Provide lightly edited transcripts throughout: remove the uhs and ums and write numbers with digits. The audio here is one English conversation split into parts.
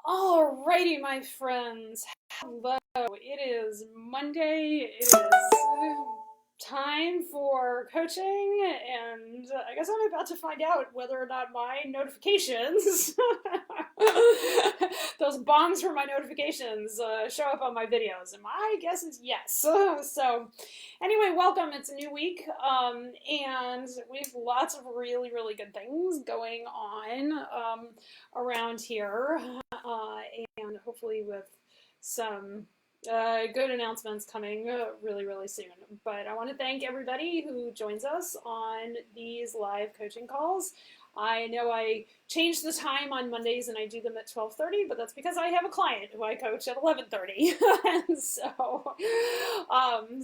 Alrighty, my friends. Hello. It is Monday. It is time for coaching, and I guess I'm about to find out whether or not my notifications, those bongs for my notifications, show up on my videos. And my guess is yes. So, anyway, welcome. It's a new week, and we have lots of really, really good things going on around here. And hopefully with some good announcements coming really, really soon. But I want to thank everybody who joins us on these live coaching calls. I know I changed the time on Mondays and I do them at 12:30, but that's because I have a client who I coach at 11:30. And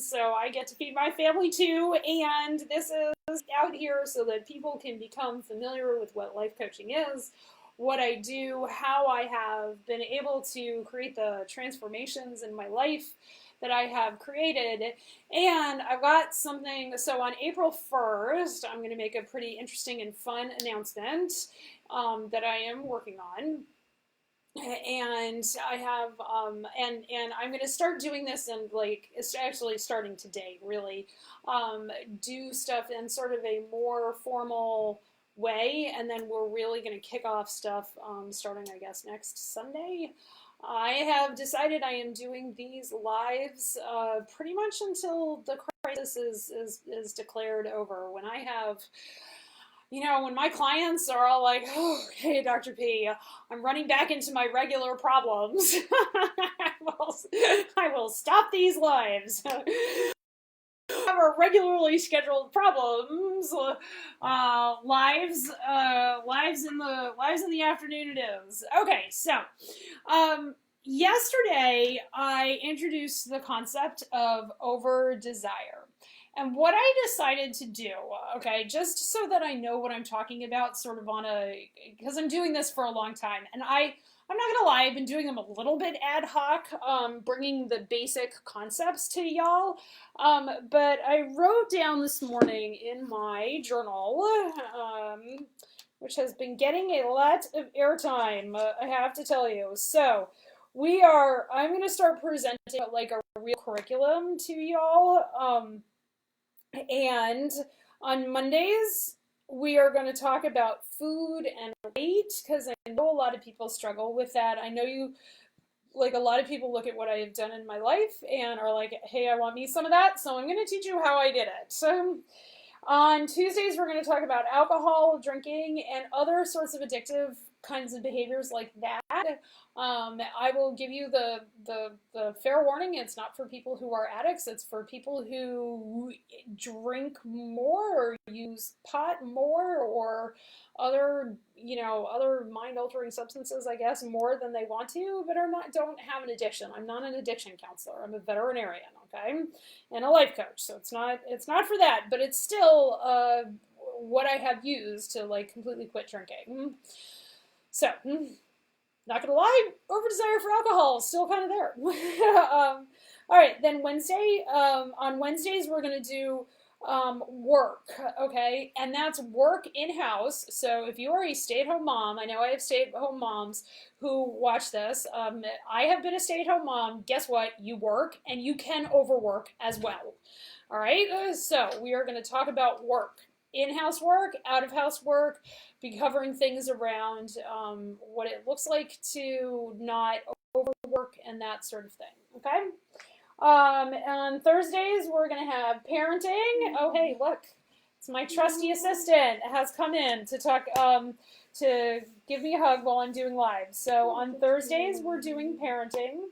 so I get to feed my family too, and this is out here so that people can become familiar with what life coaching is, what I do, how I have been able to create the transformations in my life that I have created. And I've got something, so on April 1st, I'm going to make a pretty interesting and fun announcement that I am working on. And I have, and I'm going to start doing this, and like, it's actually starting today, really, do stuff in sort of a more formal way, and then we're really going to kick off stuff starting, I guess, next Sunday. I have decided I am doing these lives pretty much until the crisis is declared over. When I have, when my clients are all like, oh, hey, Dr. P, I'm running back into my regular problems, I will stop these lives. Have our regularly scheduled problems, lives in the afternoon it is. Okay, so yesterday I introduced the concept of over-desire. And what I decided to do, okay, just so that I know what I'm talking about, sort of because I'm doing this for a long time, and I'm not gonna lie, I've been doing them a little bit ad hoc, bringing the basic concepts to y'all. But I wrote down this morning in my journal, which has been getting a lot of airtime, I have to tell you. So I'm gonna start presenting like a real curriculum to y'all. And on Mondays, we are going to talk about food and weight, because I know a lot of people struggle with that. I know a lot of people look at what I have done in my life and are like, hey, I want me some of that, so I'm going to teach you how I did it. So on Tuesdays, we're going to talk about alcohol, drinking, and other sorts of addictive kinds of behaviors like that. I will give you the fair warning. It's not for people who are addicts. It's for people who drink more or use pot more or other mind-altering substances, I guess, more than they want to, but don't have an addiction. I'm not an addiction counselor. I'm a veterinarian, okay, and a life coach. So it's not for that, but it's still what I have used to like completely quit drinking. So, not gonna lie, over-desire for alcohol is still kind of there. All right, then Wednesday. On Wednesdays, we're gonna do work, okay? And that's work in-house. So if you are a stay-at-home mom, I know I have stay-at-home moms who watch this. I have been a stay-at-home mom. Guess what? You work, and you can overwork as well. All right, so we are going to talk about work. In-house work, out-of-house work, be covering things around what it looks like to not overwork and that sort of thing, okay? On Thursdays, we're going to have parenting. Oh, hey, look, it's my trusty assistant has come in to talk, to give me a hug while I'm doing live. So on Thursdays, we're doing parenting.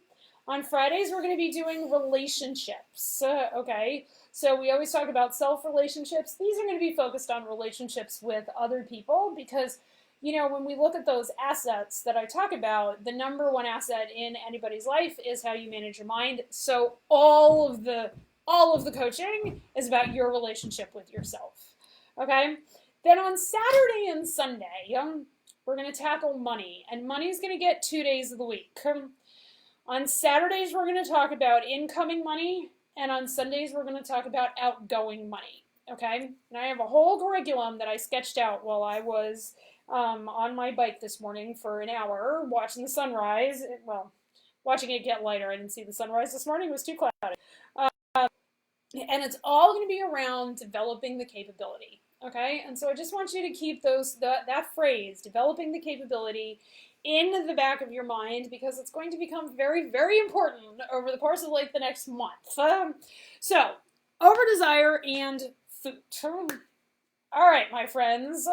On Fridays, we're going to be doing relationships, okay? So we always talk about self-relationships. These are going to be focused on relationships with other people because, when we look at those assets that I talk about, the number one asset in anybody's life is how you manage your mind. So all of the coaching is about your relationship with yourself, okay? Then on Saturday and Sunday, we're going to tackle money, and money is going to get 2 days of the week. On Saturdays, we're going to talk about incoming money, and on Sundays, we're going to talk about outgoing money, okay? And I have a whole curriculum that I sketched out while I was on my bike this morning for an hour, watching the sunrise. Well, watching it get lighter. I didn't see the sunrise this morning. It was too cloudy. And it's all going to be around developing the capability. Okay, and so I just want you to keep that phrase, developing the capability, in the back of your mind, because it's going to become very, very important over the course of like the next month. So, over desire and food. All right, my friends.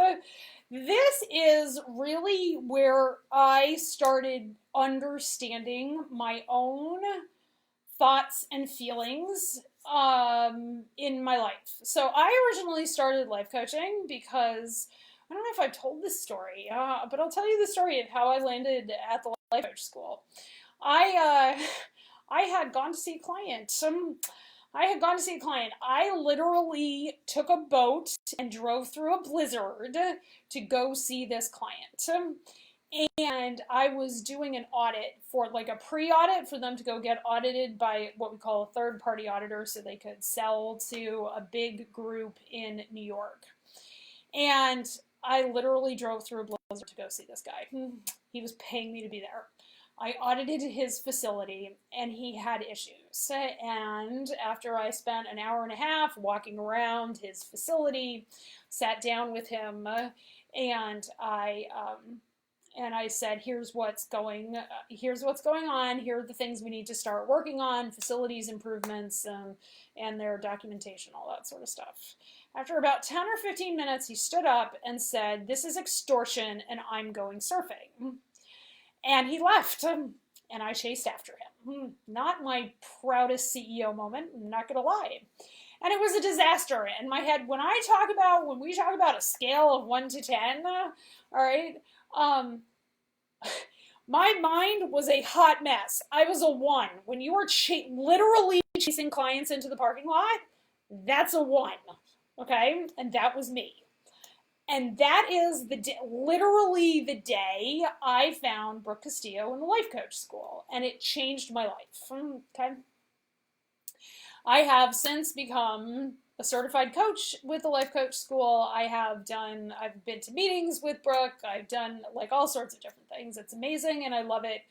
This is really where I started understanding my own thoughts and feelings in my life. So I originally started life coaching because I don't know if I've told this story, but I'll tell you the story of how I landed at the life coach school. I had gone to see a client. I literally took a boat and drove through a blizzard to go see this client. And I was doing an audit for like a pre-audit for them to go get audited by what we call a third-party auditor so they could sell to a big group in New York. And I literally drove through a blizzard to go see this guy. He was paying me to be there. I audited his facility and he had issues. And after I spent an hour and a half walking around his facility, sat down with him, and I said, here's what's going on. Here are the things we need to start working on, facilities improvements, and their documentation, all that sort of stuff. After about 10 or 15 minutes, he stood up and said, "This is extortion and I'm going surfing." And he left, and I chased after him. Not my proudest CEO moment, I'm not gonna lie. And it was a disaster in my head. When we talk about a scale of 1 to 10, all right, my mind was a hot mess. I was a 1. When you are literally chasing clients into the parking lot, that's a 1, okay? And that was me. And that is literally the day I found Brooke Castillo in the Life Coach School, and it changed my life, okay? I have since become a certified coach with the Life Coach School. I've been to meetings with Brooke. I've done like all sorts of different things. It's amazing and I love it.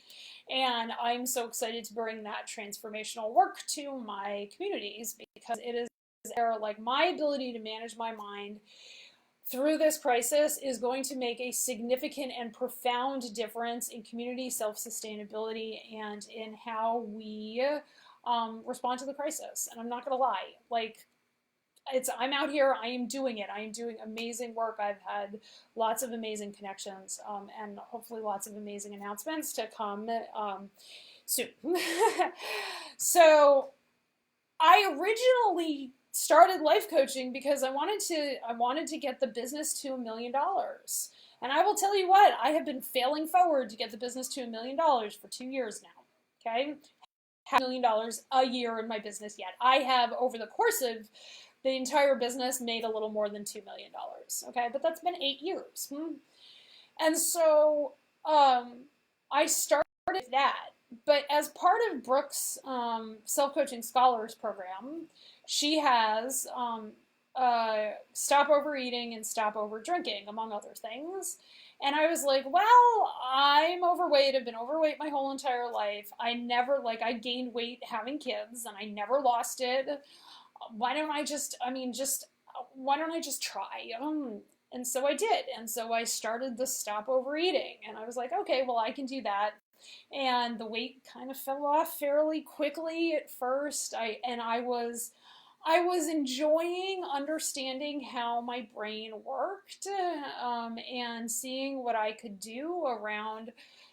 And I'm so excited to bring that transformational work to my communities because it is like my ability to manage my mind through this crisis is going to make a significant and profound difference in community self-sustainability and in how we respond to the crisis. And I'm not gonna lie, like I'm out here, I am doing it. I am doing amazing work. I've had lots of amazing connections and hopefully lots of amazing announcements to come soon. So I originally started life coaching because I wanted to get the business to $1 million. And I will tell you what, I have been failing forward to get the business to $1 million for 2 years now. Okay? $500,000 a year in my business yet. I have, over the course of the entire business, made a little more than $2 million. Okay? But that's been 8 years. And so I started that. But as part of Brooke's self-coaching scholars program, she has stop overeating and stop over-drinking, among other things. And I was like, well, I'm overweight. I've been overweight my whole entire life. I gained weight having kids and I never lost it. Why don't I just try? And so I did. And so I started the stop overeating. And I was like, okay, well, I can do that. And the weight kind of fell off fairly quickly at first. I was enjoying understanding how my brain worked and seeing what I could do around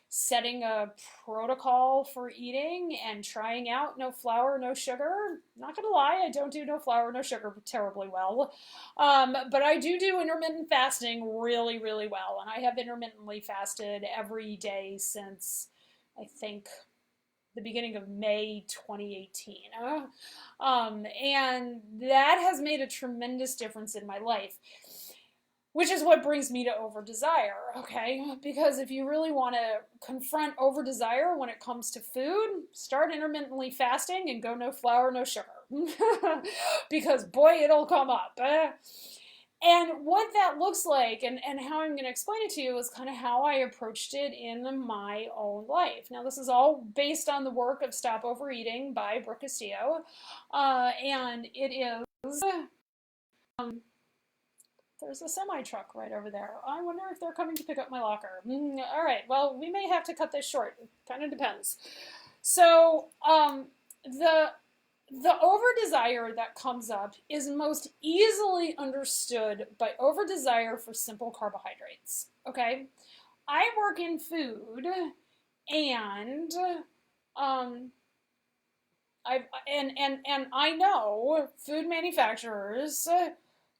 setting a protocol for eating and trying out no flour, no sugar. Not gonna lie, I don't do no flour, no sugar terribly well. But I do intermittent fasting really, really well. And I have intermittently fasted every day since, I think, the beginning of May 2018. And that has made a tremendous difference in my life, which is what brings me to over-desire, okay? Because if you really want to confront over-desire when it comes to food, start intermittently fasting and go no flour, no sugar. Because boy, it'll come up. And what that looks like and how I'm going to explain it to you is kind of how I approached it in my own life. Now, this is all based on the work of Stop Overeating by Brooke Castillo. And it is, um, there's a semi truck right over there. I wonder if they're coming to pick up my locker. All right, well, we may have to cut this short. It kind of depends. So, the over-desire that comes up is most easily understood by over-desire for simple carbohydrates, okay? I work in food, and I know food manufacturers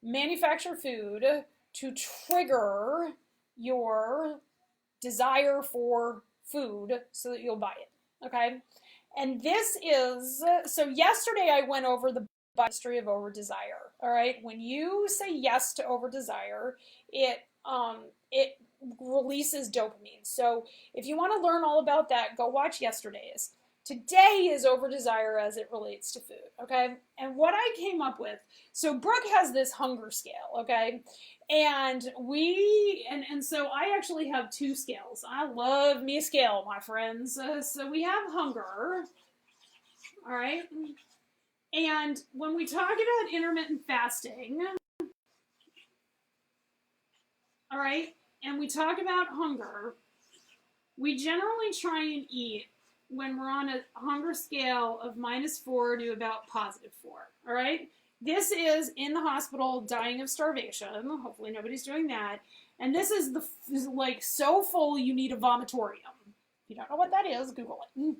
manufacture food to trigger your desire for food so that you'll buy it, okay? And this is, so yesterday I went over the history of over-desire, all right? When you say yes to over-desire, it releases dopamine. So if you want to learn all about that, go watch yesterday's. Today is over-desire as it relates to food, okay? And what I came up with, so Brooke has this hunger scale, okay? And so I actually have two scales. I love me a scale, my friends. So we have hunger, all right? And when we talk about intermittent fasting, all right, and we talk about hunger, we generally try and eat when we're on a hunger scale of -4 to about +4, all right? This is in the hospital dying of starvation. Hopefully nobody's doing that. And this is like so full you need a vomitorium. If you don't know what that is, Google it.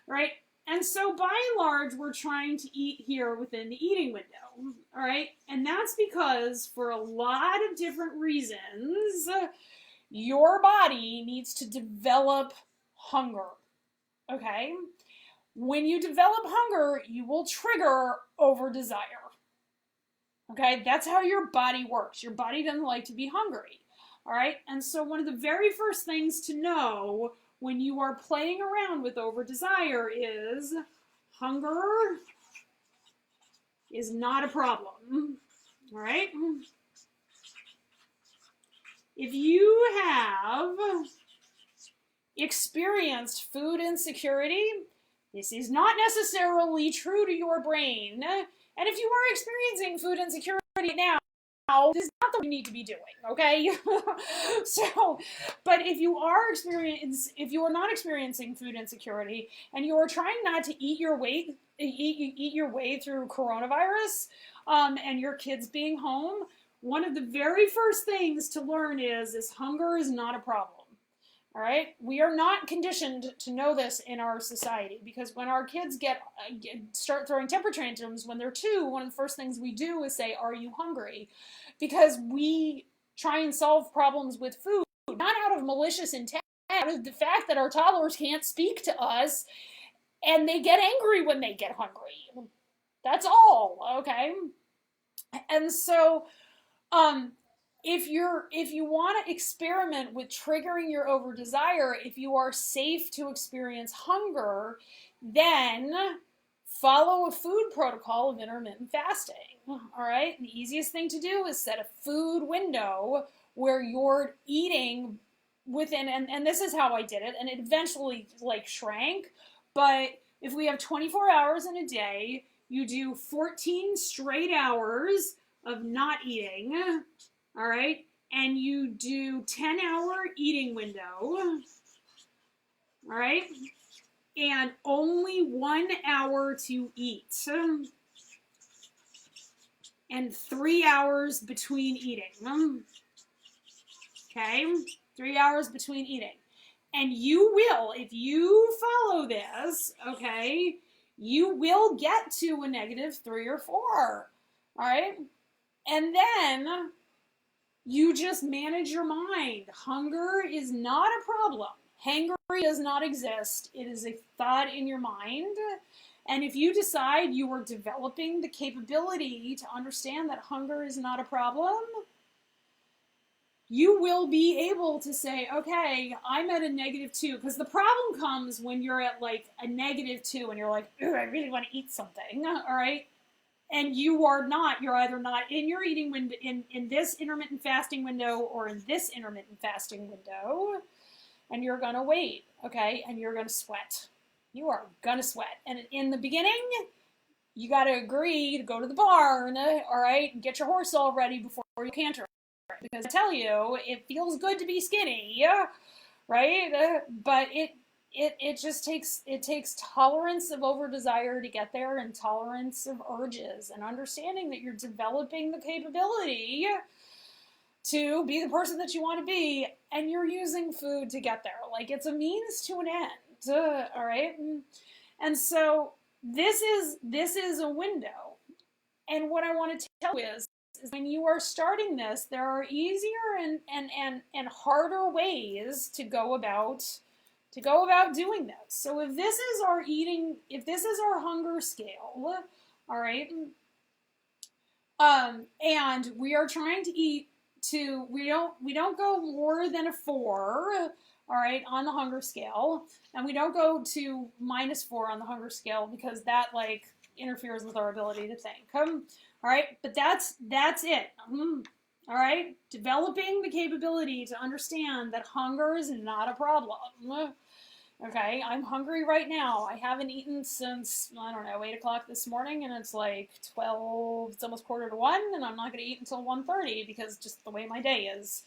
Right? And so by and large, we're trying to eat here within the eating window. All right? And that's because for a lot of different reasons, your body needs to develop hunger. Okay? When you develop hunger, you will trigger over-desire. Okay, that's how your body works. Your body doesn't like to be hungry. All right, and so one of the very first things to know when you are playing around with over-desire is hunger is not a problem. All right, if you have experienced food insecurity, this is not necessarily true to your brain. And if you are experiencing food insecurity now, this is not what you need to be doing, okay? So, but if you are not experiencing food insecurity and you are trying not to eat your way through coronavirus, and your kids being home, one of the very first things to learn is hunger is not a problem. All right, we are not conditioned to know this in our society because when our kids start throwing temper tantrums when they're 2, one of the first things we do is say, "Are you hungry?" Because we try and solve problems with food not out of malicious intent, out of the fact that our toddlers can't speak to us and they get angry when they get hungry. That's all, okay? And so, if you want to experiment with triggering your over-desire, if you are safe to experience hunger, then follow a food protocol of intermittent fasting. All right? The easiest thing to do is set a food window where you're eating within, and this is how I did it, and it eventually shrank, but if we have 24 hours in a day, you do 14 straight hours of not eating. All right, and you do 10-hour eating window, all right, and only 1 hour to eat, and 3 hours between eating, okay, 3 hours between eating, and you will, if you follow this, okay, you will get to a -3 or 4, all right, and then you just manage your mind. Hunger is not a problem. Hangry does not exist. It is a thought in your mind. And if you decide you are developing the capability to understand that hunger is not a problem, you will be able to say, okay, I'm at a -2. Because the problem comes when you're at a -2 and you're like, ooh, I really want to eat something. All right. and you are not, you're either not in your eating window, in this intermittent fasting window or in this intermittent fasting window, and you're going to wait, okay? And you're going to sweat. You are going to sweat. And in the beginning, you got to agree to go to the barn, all right, and get your horse all ready before you canter. Because I tell you, it feels good to be skinny, right? But it just takes tolerance of over desire to get there, and tolerance of urges, and understanding that you're developing the capability to be the person that you want to be, and you're using food to get there. Like, it's a means to an end, all right? And so this is a window. And what I want to tell you is when you are starting this, there are easier and harder ways to go about doing this. So if this is our hunger scale, all right, and we are trying to eat we don't go more than a 4, all right, on the hunger scale, and we don't go to -4 on the hunger scale because that like interferes with our ability to think. All right, but that's it. All right, developing the capability to understand that hunger is not a problem. Okay, I'm hungry right now. I haven't eaten since, I don't know, 8 o'clock this morning, and it's like 12, it's almost 12:45, and I'm not going to eat until 1:30 because just the way my day is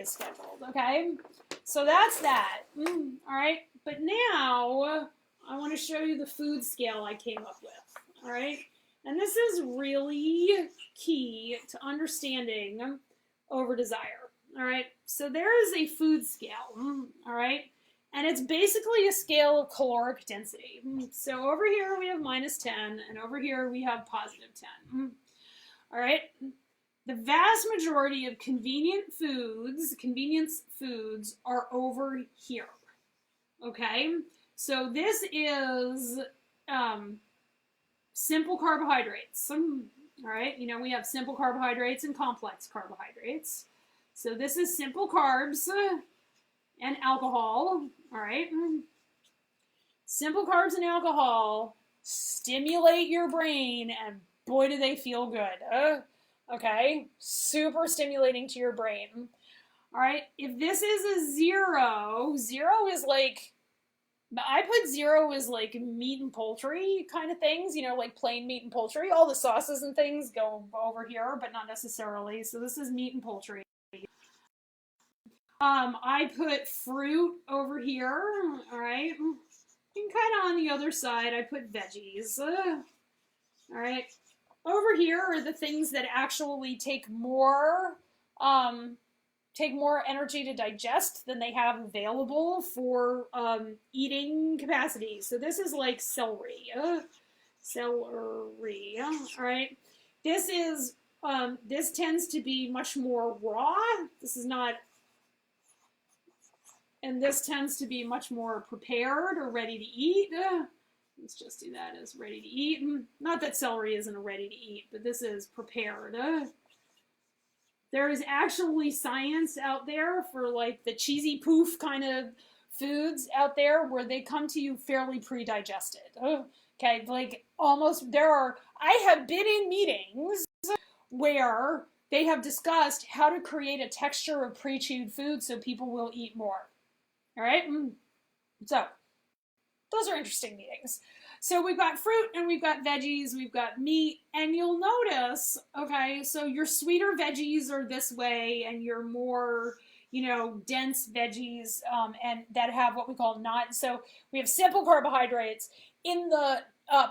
scheduled, okay? So that's that, all right? But now, I want to show you the food scale I came up with, all right? And this is really key to understanding over desire, all right? So there is a food scale, all right? And it's basically a scale of caloric density. So over here we have -10, and over here we have +10. All right? The vast majority of convenience foods are over here. Okay? So this is simple carbohydrates. All right? You know, we have simple carbohydrates and complex carbohydrates. So this is simple carbs and alcohol, all right? Simple carbs and alcohol stimulate your brain, and boy, do they feel good. Okay? Super stimulating to your brain. All right? If this is a 0 is like, I put 0 as like meat and poultry kind of things, you know, like plain meat and poultry. All the sauces and things go over here, but not necessarily. So this is meat and poultry. I put fruit over here, all right? And kind of on the other side, I put veggies, all right? Over here are the things that actually take more energy to digest than they have available for eating capacity. So this is like celery, all right? This tends to be much more raw. This is not. And this tends to be much more prepared or ready to eat. Let's just do that as ready to eat. Not that celery isn't a ready to eat, but this is prepared. There is actually science out there for like the cheesy poof kind of foods out there where they come to you fairly pre-digested. Okay, like almost I have been in meetings where they have discussed how to create a texture of pre-chewed food so people will eat more. All right, so those are interesting meetings. So we've got fruit and we've got veggies, we've got meat, and you'll notice, okay, so your sweeter veggies are this way, and your more, you know, dense veggies, and that have what we call so we have simple carbohydrates. In the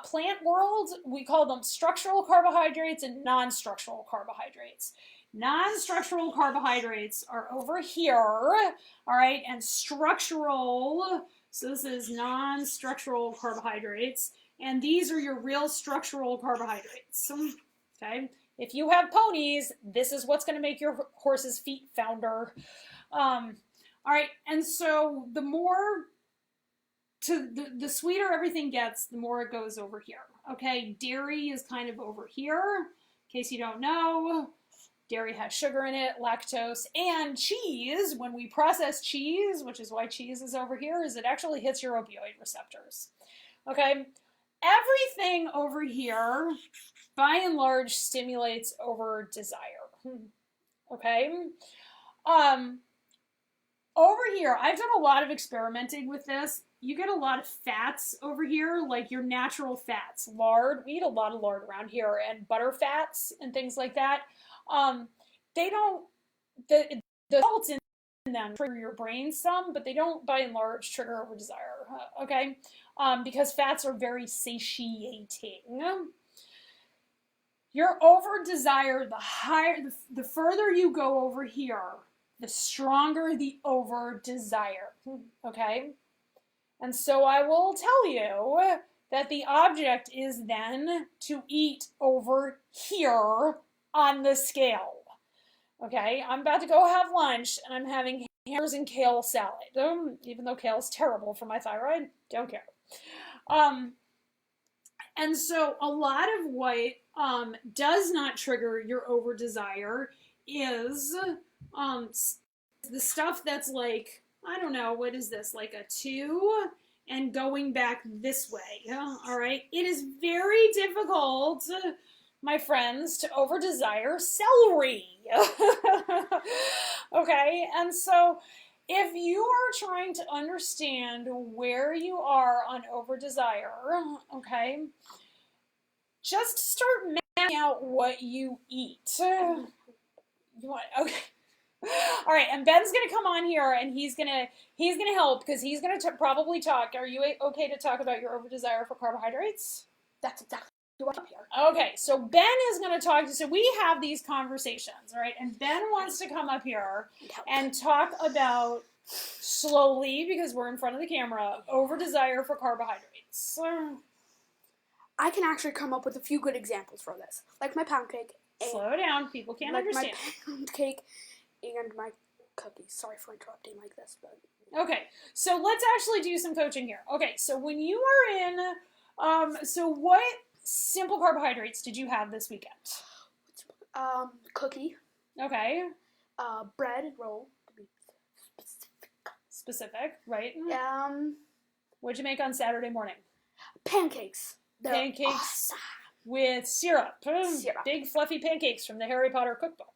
plant world, we call them structural carbohydrates and non-structural carbohydrates. Non-structural carbohydrates are over here, all right, and structural, so this is non-structural carbohydrates, and these are your real structural carbohydrates, okay? If you have ponies, this is what's going to make your horse's feet founder. All right, and so the more, the sweeter everything gets, the more it goes over here, okay? Dairy is kind of over here, in case you don't know. Dairy has sugar in it, lactose, and cheese. When we process cheese, which is why cheese is over here, is it actually hits your opioid receptors. Okay? Everything over here by and large, stimulates over-desire. Okay? Over here, I've done a lot of experimenting with this. You get a lot of fats over here, like your natural fats. Lard, we eat a lot of lard around here, and butter fats and things like that. They don't, the salts in them trigger your brain some, but they don't, by and large, trigger over-desire, okay? Because fats are very satiating. Your over-desire, the further you go over here, the stronger the over-desire, okay? And so I will tell you that the object is then to eat over here on the scale, okay? I'm about to go have lunch, and I'm having hamburgers and kale salad, even though kale is terrible for my thyroid, don't care. And so a lot of what does not trigger your over-desire is the stuff that's like, I don't know, what is this, like a 2 and going back this way, all right? It is very difficult, my friends, to over-desire celery, okay? And so if you are trying to understand where you are on over-desire, okay, just start mapping out what you eat. You want, okay. All right, and Ben's gonna come on here, and he's gonna help because he's gonna probably talk. Are you okay to talk about your over-desire for carbohydrates? That's exactly what I'm here. Okay, so Ben is gonna talk. So we have these conversations, all right? And Ben wants to come up here and talk about slowly, because we're in front of the camera, over-desire for carbohydrates. I can actually come up with a few good examples for this, like my pound cake. Slow down, people can't understand. My pound cake and my cookies. Sorry for interrupting like this, but... Okay, so let's actually do some coaching here. Okay, so when you are in, so what simple carbohydrates did you have this weekend? Cookie. Okay. Bread and roll, to be Specific, right? What'd you make on Saturday morning? Pancakes. They're Pancakes awesome. with syrup. Syrup. Big fluffy pancakes from the Harry Potter cookbook.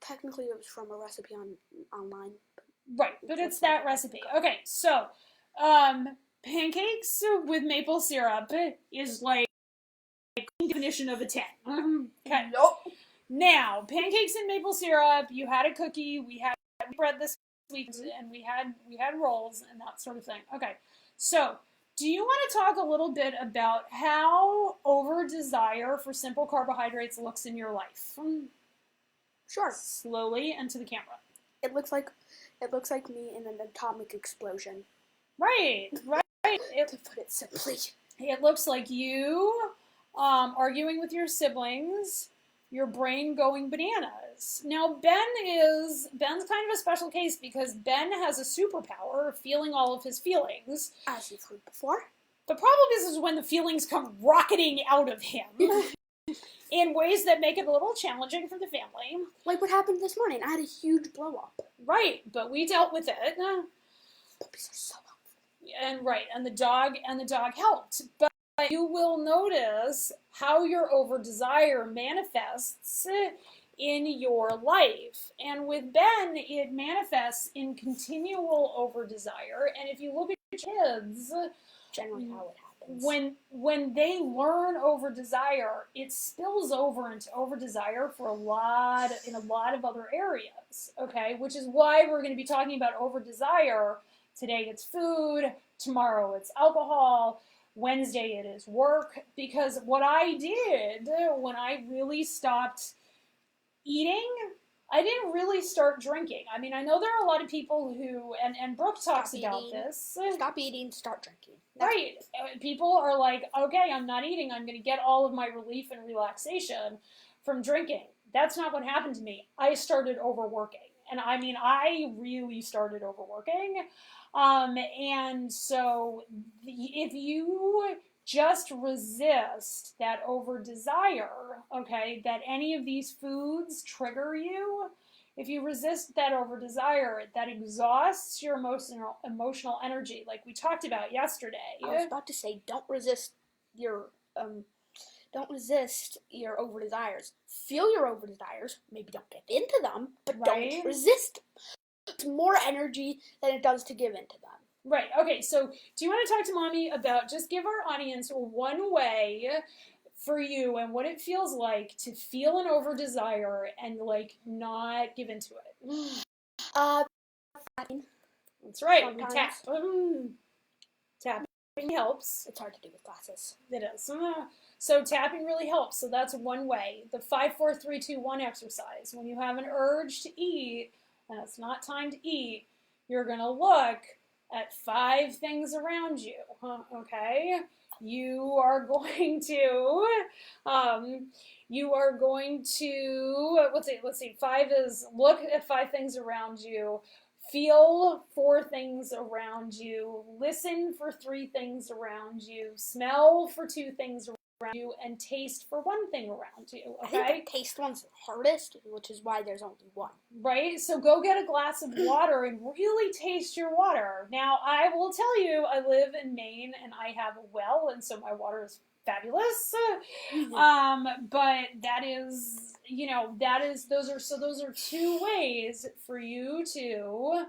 Technically, it was from a recipe online. Right, but it's that recipe. Okay, so pancakes with maple syrup is like a definition of a 10. Okay. Nope. Now, pancakes and maple syrup. You had a cookie. We had bread this week, and we had rolls and that sort of thing. Okay, so do you want to talk a little bit about how over-desire for simple carbohydrates looks in your life? Sure. Slowly and to the camera. It looks like me in an atomic explosion. Right. To put it simply. It looks like you arguing with your siblings, your brain going bananas. Now, Ben's kind of a special case because Ben has a superpower of feeling all of his feelings. As you've heard before. The problem is when the feelings come rocketing out of him in ways that make it a little challenging for the family. Like what happened this morning. I had a huge blow up. Right, but we dealt with it. Puppies are so helpful. And the dog helped. But you will notice how your over-desire manifests in your life. And with Ben, it manifests in continual over-desire. And if you look at your kids, generally how it happens. When they learn over-desire, it spills over into over-desire in a lot of other areas, okay? Which is why we're going to be talking about over-desire. Today it's food, tomorrow it's alcohol, Wednesday it is work, because what I did when I really stopped eating, I didn't really start drinking. I mean, I know there are a lot of people who, and Brooke talks about this. Stop eating, start drinking. Right. People are like, okay, I'm not eating. I'm going to get all of my relief and relaxation from drinking. That's not what happened to me. I started overworking. And I mean, I really started overworking. And so if you just resist that over-desire, okay, that any of these foods trigger you, if you resist that over-desire, that exhausts your emotional energy, like we talked about yesterday. I was about to say, don't resist your Don't resist your over-desires. Feel your over-desires. Maybe don't give into them, but Right. don't resist them. It's more energy than it does to give into them. Right. Okay. So, do you want to talk to Mommy about just give our audience one way for you and what it feels like to feel an over desire and like not give into it? Tapping. That's right. Sometimes. We tap. Tapping helps. It's hard to do with glasses. It is. So tapping really helps. So that's one way. The 5, 4, 3, 2, 1 exercise. When you have an urge to eat and it's not time to eat, you're gonna look at 5 things around you. Okay. You are going to. Let's see. 5 is look at 5 things around you. Feel 4 things around you, listen for 3 things around you, smell for 2 things around you, and taste for 1 thing around you, okay? I think the taste one's the hardest, which is why there's only 1. Right? So go get a glass of water and really taste your water. Now, I will tell you, I live in Maine and I have a well, and so my water is fabulous. But that is, those are 2 ways for you to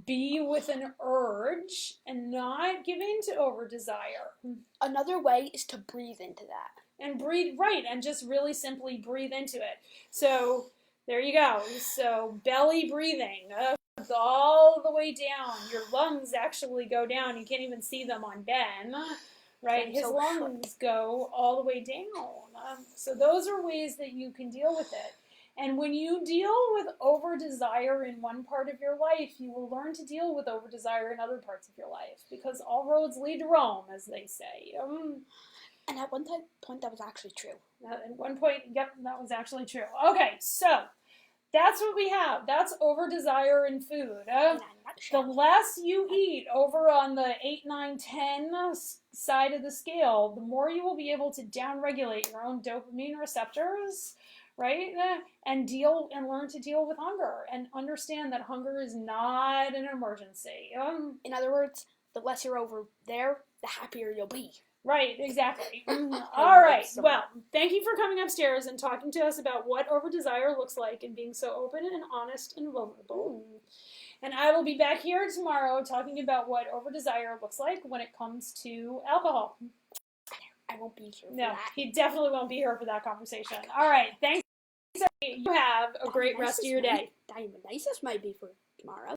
be with an urge and not give in to over desire. Another way is to breathe into that. And breathe, right, and just really simply breathe into it. So there you go. So belly breathing all the way down. Your lungs actually go down. You can't even see them on Ben. Right, his lungs go all the way down. So those are ways that you can deal with it. And when you deal with over-desire in one part of your life, you will learn to deal with over-desire in other parts of your life. Because all roads lead to Rome, as they say. And at one point, that was actually true. At one point, yep, that was actually true. Okay, so that's what we have. That's over-desire in food. The less you eat over on the 8, 9, 10 side of the scale, the more you will be able to downregulate your own dopamine receptors, right? And learn to deal with hunger and understand that hunger is not an emergency. In other words, the less you're over there, the happier you'll be. Right, exactly. All right. Well, thank you for coming upstairs and talking to us about what over-desire looks like and being so open and honest and vulnerable. And I will be back here tomorrow talking about what over-desire looks like when it comes to alcohol. I won't be here for No, that. he definitely won't be here for that conversation. All right. Thanks. You have a great rest of your day. Dionysus might be for tomorrow.